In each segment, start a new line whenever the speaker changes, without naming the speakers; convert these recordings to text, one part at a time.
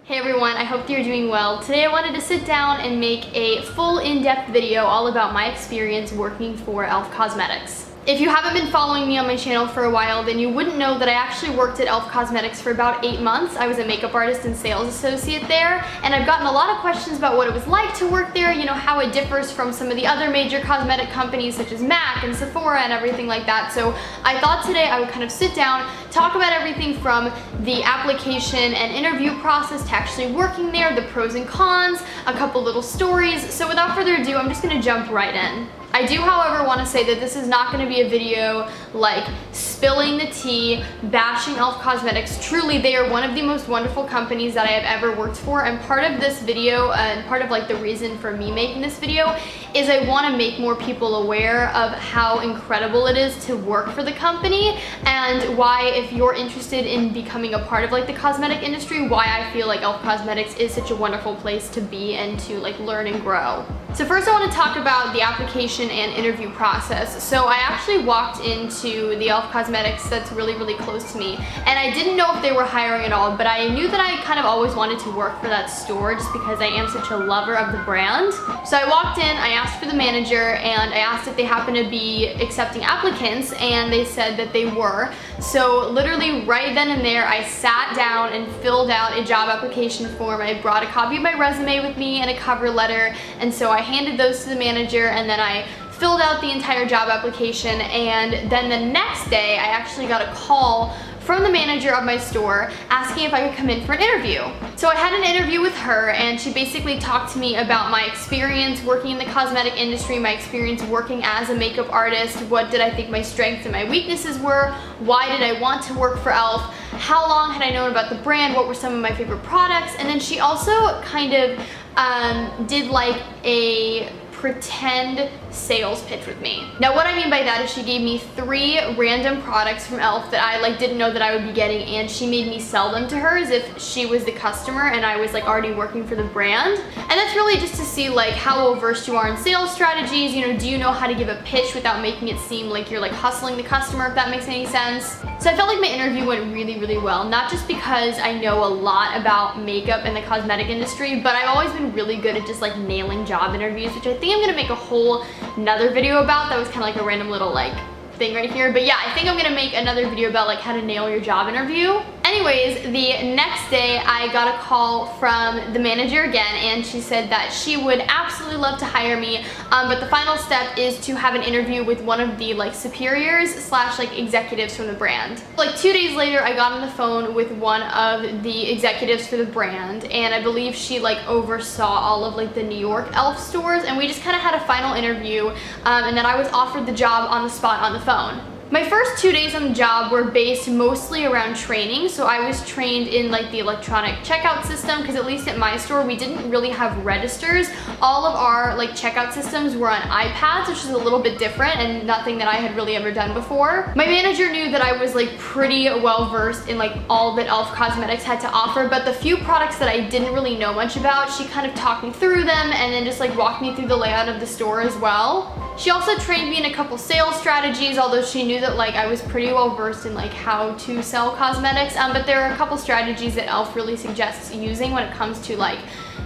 Hey everyone, I hope you're doing well. Today I wanted to sit down and make a full in-depth video all about my experience working for e.l.f. Cosmetics. If you haven't been following me on my channel for a while, then you wouldn't know that I actually worked at e.l.f. Cosmetics for about 8 months. I was a makeup artist and sales associate there, and I've gotten a lot of questions about what it was like to work there, you know, how it differs from some of the other major cosmetic companies such as MAC and Sephora and everything like that. So I thought today I would kind of sit down, talk about everything from the application and interview process to actually working there, the pros and cons, a couple little stories. So without further ado, I'm just gonna jump right in. I do, however, want to say that this is not going to be a video like spilling the tea, bashing e.l.f. Cosmetics. Truly, they are one of the most wonderful companies that I have ever worked for, and part of this video, and part of like the reason for me making this video, is I want to make more people aware of how incredible it is to work for the company, and why, if you're interested in becoming a part of like the cosmetic industry, why I feel like e.l.f. Cosmetics is such a wonderful place to be and to like learn and grow. So first I want to talk about the application and interview process. So I actually walked into the e.l.f. Cosmetics that's really close to me, and I didn't know if they were hiring at all, but I knew that I kind of always wanted to work for that store just because I am such a lover of the brand. So I walked in, I asked for the manager, and I asked if they happened to be accepting applicants, and they said that they were. So literally right then and there, I sat down and filled out a job application form. I brought a copy of my resume with me and a cover letter, and so I handed those to the manager, and then I filled out the entire job application. And then the next day I actually got a call from the manager of my store asking if I could come in for an interview. So I had an interview with her, and she basically talked to me about my experience working in the cosmetic industry, my experience working as a makeup artist, what did I think my strengths and my weaknesses were, why did I want to work for e.l.f., how long had I known about the brand, what were some of my favorite products, and then she also kind of did like a pretend sales pitch with me. Now what I mean by that is she gave me 3 random products from e.l.f. that I like didn't know that I would be getting, and she made me sell them to her as if she was the customer and I was like already working for the brand. And that's really just to see like how well versed you are in sales strategies, you know, do you know how to give a pitch without making it seem like you're like hustling the customer, if that makes any sense. So I felt like my interview went really well, not just because I know a lot about makeup and the cosmetic industry, but I've always been really good at just like nailing job interviews, which I think I'm gonna make a whole another video about. That was kind of like a random little like thing right here, but yeah, I think I'm gonna make another video about like how to nail your job interview. Anyways, the next day I got a call from the manager again, and she said that she would absolutely love to hire me, but the final step is to have an interview with one of the like superiors slash like executives from the brand. Like 2 days later, I got on the phone with one of the executives for the brand, and I believe she like oversaw all of like the New York e.l.f. stores, and we just kind of had a final interview, and then I was offered the job on the spot on the phone. My first 2 days on the job were based mostly around training. So I was trained in like the electronic checkout system, because at least at my store we didn't really have registers. All of our like checkout systems were on iPads, which is a little bit different and nothing that I had really ever done before. My manager knew that I was like pretty well versed in like all that e.l.f. Cosmetics had to offer, but the few products that I didn't really know much about, she kind of talked me through them and then just like walked me through the layout of the store as well. She also trained me in a couple sales strategies, although she knew that like I was pretty well versed in like how to sell cosmetics, but there are a couple strategies that e.l.f. really suggests using when it comes to like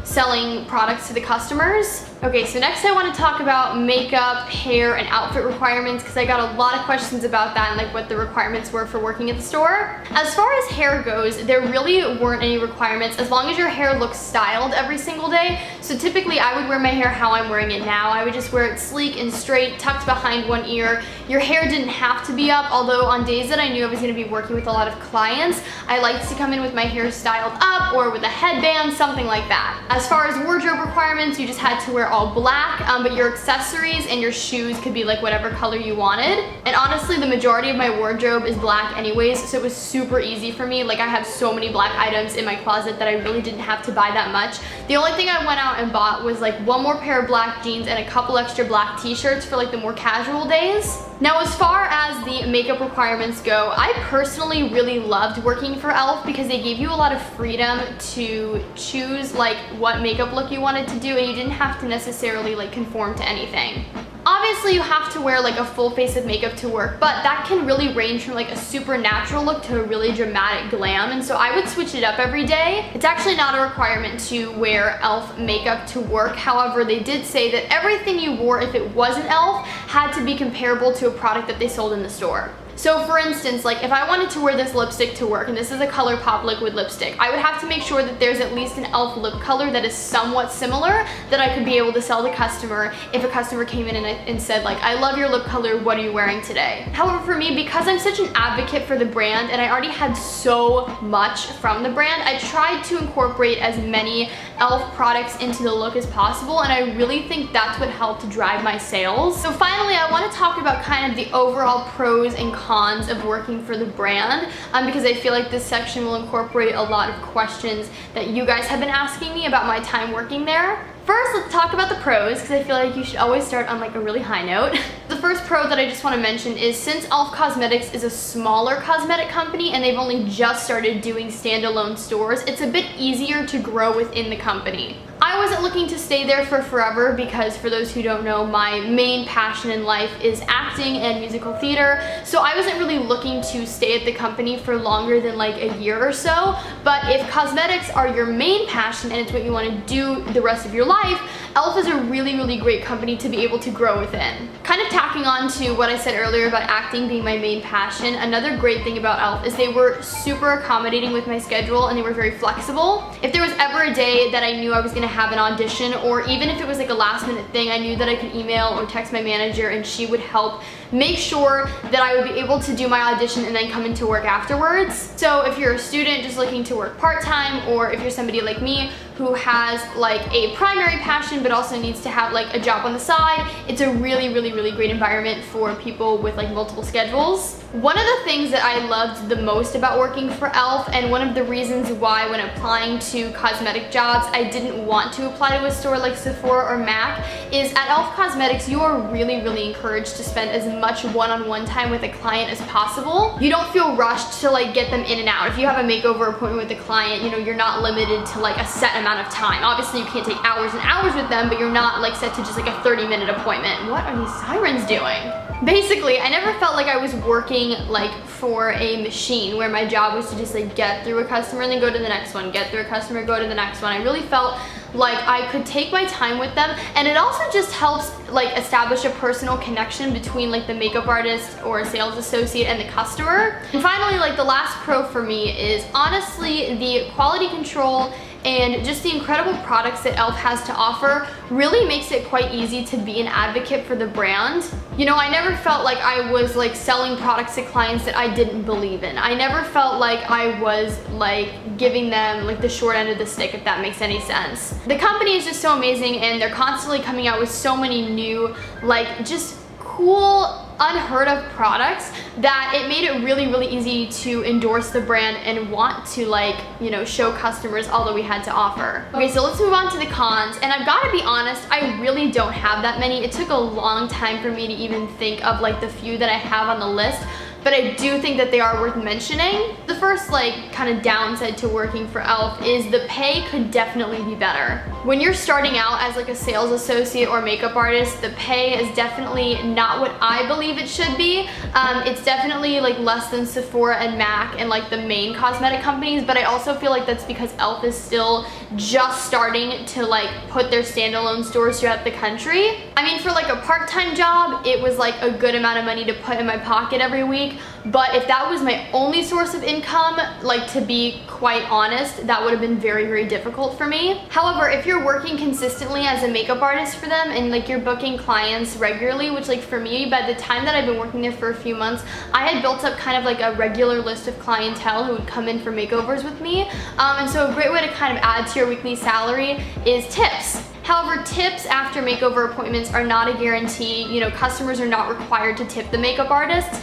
selling products to the customers. Okay, so next I want to talk about makeup, hair, and outfit requirements, because I got a lot of questions about that and like what the requirements were for working at the store. As far as hair goes, there really weren't any requirements as long as your hair looks styled every single day. So typically I would wear my hair how I'm wearing it now. I would just wear it sleek and straight, tucked behind one ear. Your hair didn't have to be up, although on days that I knew I was going to be working with a lot of clients, I liked to come in with my hair styled up or with a headband, something like that. As far as wardrobe requirements, you just had to wear all black, but your accessories and your shoes could be like whatever color you wanted. And honestly, the majority of my wardrobe is black anyways, so it was super easy for me. Like I have so many black items in my closet that I really didn't have to buy that much. The only thing I went out and bought was like one more pair of black jeans and a couple extra black t-shirts for like the more casual days. Now as far as the makeup requirements go, I personally really loved working for e.l.f. because they gave you a lot of freedom to choose like what makeup look you wanted to do, and you didn't have to necessarily like conform to anything. Obviously, Obviously you have to wear like a full face of makeup to work, but that can really range from like a super natural look to a really dramatic glam, and so I would switch it up every day. It's actually not a requirement to wear e.l.f. makeup to work. However, they did say that everything you wore, if it wasn't e.l.f., had to be comparable to a product that they sold in the store. So for instance, like if I wanted to wear this lipstick to work, and this is a ColourPop liquid lipstick, I would have to make sure that there's at least an e.l.f. lip color that is somewhat similar that I could be able to sell the customer if a customer came in and said like, I love your lip color, what are you wearing today? However, for me, because I'm such an advocate for the brand and I already had so much from the brand, I tried to incorporate as many e.l.f. products into the look as possible, and I really think that's what helped drive my sales. So finally, I want to talk about kind of the overall pros and cons of working for the brand, because I feel like this section will incorporate a lot of questions that you guys have been asking me about my time working there. First, let's talk about the pros, because I feel like you should always start on like a really high note. The first pro that I just want to mention is since e.l.f. Cosmetics is a smaller cosmetic company and they've only just started doing standalone stores, it's a bit easier to grow within the company. I wasn't looking to stay there for forever because, for those who don't know, my main passion in life is acting and musical theater, so I wasn't really looking to stay at the company for longer than like a year or so. But if cosmetics are your main passion and it's what you want to do the rest of your life, e.l.f. is a really, really great company to be able to grow within. Kind of tacking on to what I said earlier about acting being my main passion, another great thing about e.l.f. is they were super accommodating with my schedule and they were very flexible. If there was ever a day that I knew I was going to have an audition, or even if it was like a last minute thing, I knew that I could email or text my manager and she would help make sure that I would be able to do my audition and then come into work afterwards. So if you're a student just looking to work part-time, or if you're somebody like me who has like a primary passion but also needs to have like a job on the side, it's a really, really, really great environment for people with like multiple schedules. One of the things that I loved the most about working for e.l.f., and one of the reasons why when applying to cosmetic jobs I didn't want to apply to a store like Sephora or MAC, is at e.l.f. Cosmetics you are really, really encouraged to spend as much one-on-one time with a client as possible. You don't feel rushed to like get them in and out. If you have a makeover appointment with a client, you know, you're not limited to like a set amount of time. Obviously you can't take hours and hours with them, but you're not like set to just like a 30-minute appointment. What are these sirens doing? Basically, I never felt like I was working like for a machine where my job was to just like get through a customer and then go to the next one, get through a customer, go to the next one. I really felt like I could take my time with them, and it also just helps like establish a personal connection between like the makeup artist or a sales associate and the customer. And finally, like the last pro for me is honestly the quality control and just the incredible products that e.l.f. has to offer really makes it quite easy to be an advocate for the brand. You know, I never felt like I was like selling products to clients that I didn't believe in. I never felt like I was like giving them like the short end of the stick, if that makes any sense. The company is just so amazing, and they're constantly coming out with so many new like just cool, unheard of products that it made it really, really easy to endorse the brand and want to like, you know, show customers all that we had to offer. Okay, so let's move on to the cons, and I've got to be honest, I really don't have that many. It took a long time for me to even think of like the few that I have on the list, but I do think that they are worth mentioning. The first like kind of downside to working for e.l.f. is the pay could definitely be better. When you're starting out as like a sales associate or makeup artist, the pay is definitely not what I believe it should be. It's definitely like less than Sephora and MAC and like the main cosmetic companies, but I also feel like that's because e.l.f. is still just starting to like put their standalone stores throughout the country. I mean, for like a part-time job, it was like a good amount of money to put in my pocket every week. But if that was my only source of income, like to be quite honest, that would have been very, very difficult for me. However, if you're working consistently as a makeup artist for them and like you're booking clients regularly, which like for me, by the time that I've been working there for a few months, I had built up kind of like a regular list of clientele who would come in for makeovers with me. And so a great way to kind of add to your weekly salary is tips. However, tips after makeover appointments are not a guarantee. You know, customers are not required to tip the makeup artists.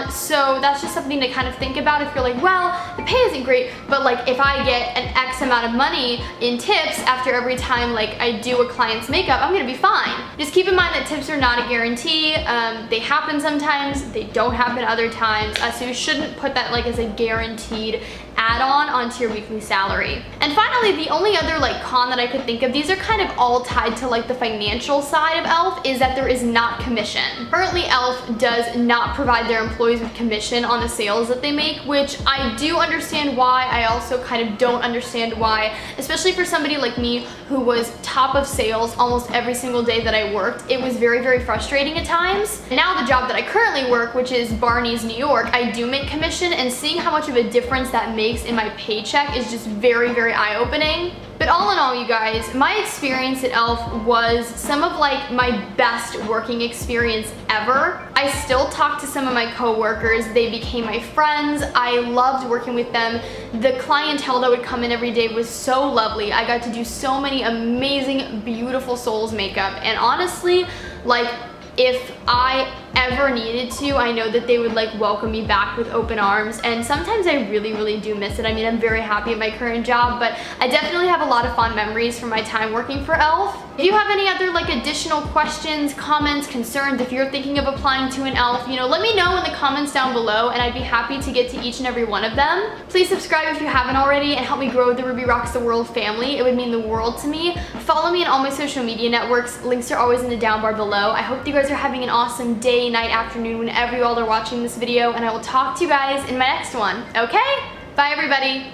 So that's just something to kind of think about if you're like, well, the pay isn't great, but like if I get an X amount of money in tips after every time like I do a client's makeup, I'm gonna be fine. Just keep in mind that tips are not a guarantee. They happen sometimes, they don't happen other times. So you shouldn't put that like as a guaranteed add-on onto your weekly salary. And finally, the only other like con that I could think of, these are kind of all tied to like the financial side of e.l.f., is that there is not commission. Currently, e.l.f. does not provide their employees with commission on the sales that they make, which I do understand why. I also kind of don't understand why, especially for somebody like me who was top of sales almost every single day that I worked. It was very, very frustrating at times. And now the job that I currently work, which is Barney's New York, I do make commission, and seeing how much of a difference that makes in my paycheck is just very, very eye-opening. But all in all, you guys, my experience at e.l.f. was some of like my best working experience ever. I still talk to some of my coworkers. They became my friends. I loved working with them. The clientele that would come in every day was so lovely. I got to do so many amazing, beautiful souls makeup. And honestly, like, if I ever needed to, I know that they would like welcome me back with open arms, and sometimes I really, really do miss it. I mean, I'm very happy at my current job, but I definitely have a lot of fond memories from my time working for e.l.f. If you have any other like additional questions, comments, concerns, if you're thinking of applying to an e.l.f., you know, let me know in the comments down below, and I'd be happy to get to each and every one of them. Please subscribe if you haven't already and help me grow the Ruby Rocks the World family. It would mean the world to me. Follow me on all my social media networks. Links are always in the down bar below. I hope you guys are having an awesome day, night, afternoon, whenever you all are watching this video, and I will talk to you guys in my next one. Okay? Bye, everybody.